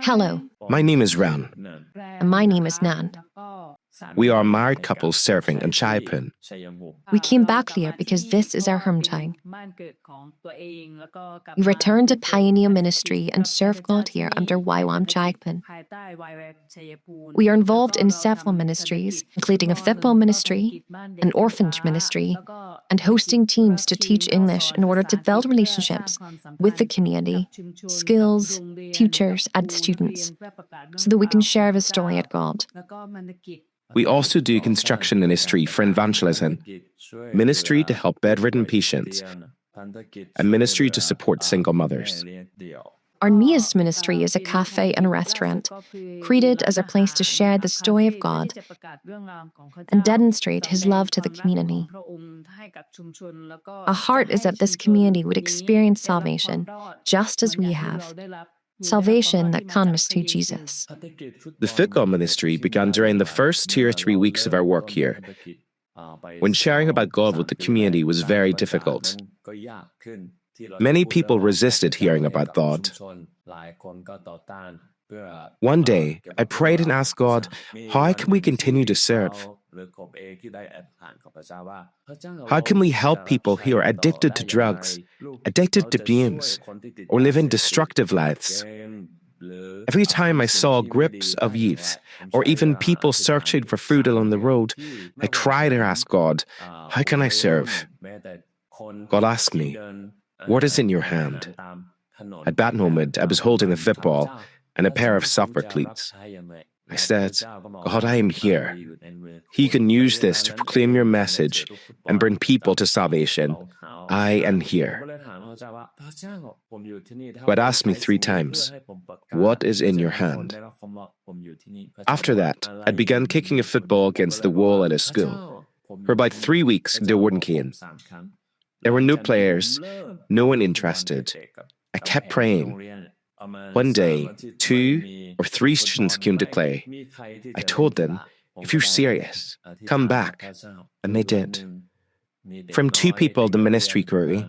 Hello, My name is Raem. and my name is Nan. We are a married couple serving in Chaiyaphum. We came back here because this is our hometown. We returned to pioneer ministry and serve God here under Chaiyaphum. We are involved in several ministries, including a football ministry, an orphanage ministry, and hosting teams to teach English in order to build relationships with the community, schools, teachers, and students, so that we can share the story of God. We also do construction ministry for evangelism, ministry to help bedridden patients, and ministry to support single mothers. Our newest ministry is a cafe and restaurant, created as a place to share the story of God and demonstrate His love to the community. Our heart is that this community would experience salvation just as we have, salvation that comes through Jesus. The football ministry began during the first 2 or 3 weeks of our work here, when sharing about God with the community was very difficult. Many people resisted hearing about God. One day, I prayed and asked God, how can we continue to serve? How can we help people who are addicted to drugs, addicted to games, or living destructive lives? Every time I saw groups of youths, or even people searching for food along the road, I cried and asked God, how can I serve? God asked me, what is in your hand? At that moment, I was holding a football and a pair of soccer cleats. I said, God, I am here. He can use this to proclaim your message and bring people to salvation. I am here. God asked me 3 times, what is in your hand? After that, I began kicking a football against the wall at a school. For about 3 weeks, there weren't cane. There were no players, no one interested. I kept praying. One day, 2 or 3 students came to Clay. I told them, if you're serious, come back. And they did. From 2 people, the ministry grew.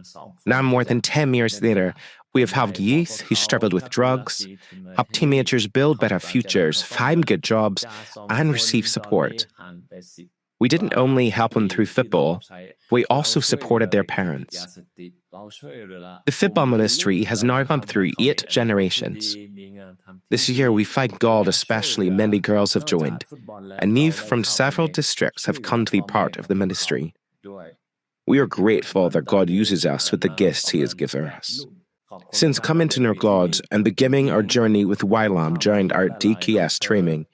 Now, more than 10 years later, we have helped youth who struggled with drugs, helped teenagers build better futures, find good jobs, and receive support. We didn't only help them through football, we also supported their parents. The football ministry has now gone through 8 generations. This year, we thank God especially many girls have joined, and youth from several districts have come to be part of the ministry. We are grateful that God uses us with the gifts He has given us. Since coming to know God and beginning our journey with YWAM during our DKS training,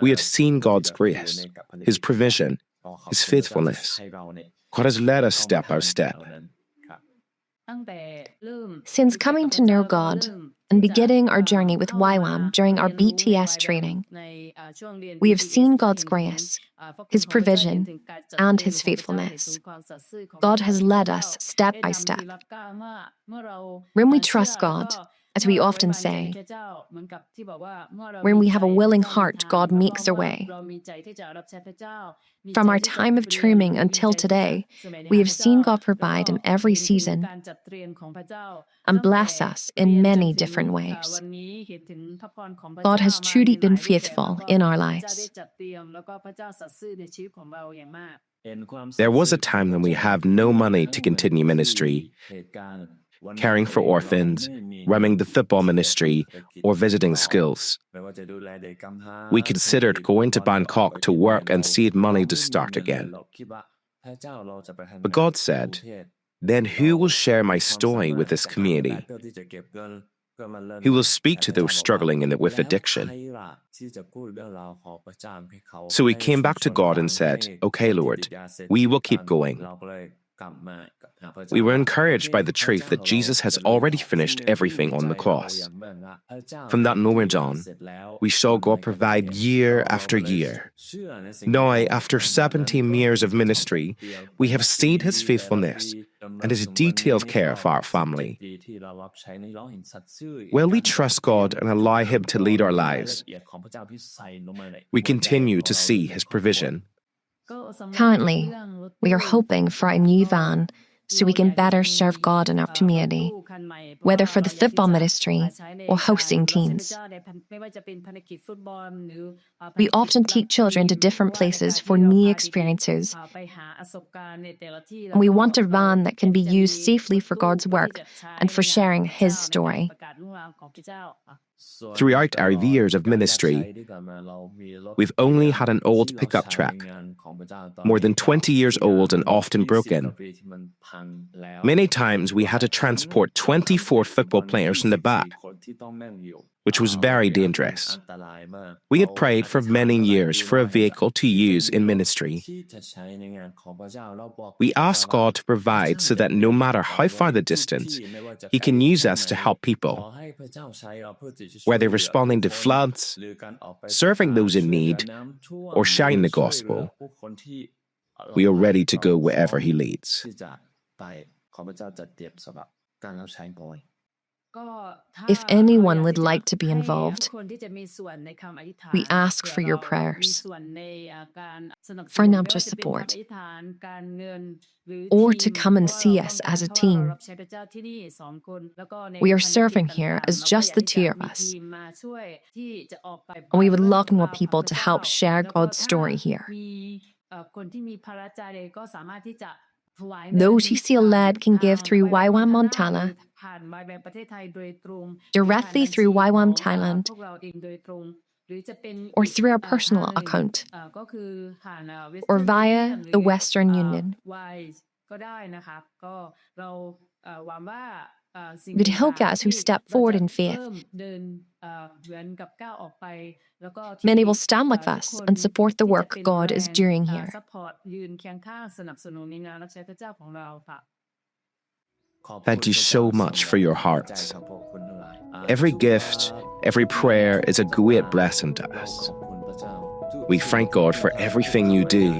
we have seen God's grace, His provision, His faithfulness. God has led us step by step. Since coming to know God and beginning our journey with YWAM during our BTS training, we have seen God's grace, His provision, and His faithfulness. God has led us step by step. When we trust God, as we often say, when we have a willing heart, God makes a way. From our time of training until today, we have seen God provide in every season and bless us in many different ways. God has truly been faithful in our lives. There was a time when we had no money to continue ministry, caring for orphans, running the football ministry, or visiting schools. We considered going to Bangkok to work and save money to start again. But God said, then who will share my story with this community? Who will speak to those struggling with addiction? So we came back to God and said, okay, Lord, we will keep going. We were encouraged by the truth that Jesus has already finished everything on the cross. From that moment on, we saw God provide year after year. Now, after 17 years of ministry, we have seen His faithfulness and His detailed care of our family. Will we trust God and allow Him to lead our lives? We continue to see His provision. Currently, we are hoping for a new van so we can better serve God in our community, whether for the football ministry or hosting teams. We often take children to different places for new experiences, and we want a van that can be used safely for God's work and for sharing His story. Throughout our years of ministry, we've only had an old pickup truck, more than 20 years old and often broken. Many times we had to transport 24 football players in the back, which was very dangerous. We had prayed for many years for a vehicle to use in ministry. We asked God to provide so that no matter how far the distance, He can use us to help people, whether responding to floods, serving those in need, or sharing the gospel. We are ready to go wherever He leads. If anyone would like to be involved, we ask for your prayers, financial support, or to come and see us as a team. We are serving here as just the two of us, and we would love more people to help share God's story here. Those who feel led can give through YWAM Montana, directly through YWAM Thailand, or through our personal account, or via the Western Union. We'd help us who step forward in faith. Many will stand with us and support the work God is doing here. Thank you so much for your hearts. Every gift, every prayer is a great blessing to us. We thank God for everything you do.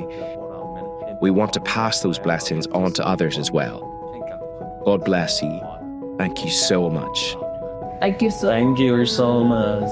We want to pass those blessings on to others as well. God bless you. Thank you so much. Thank you so much.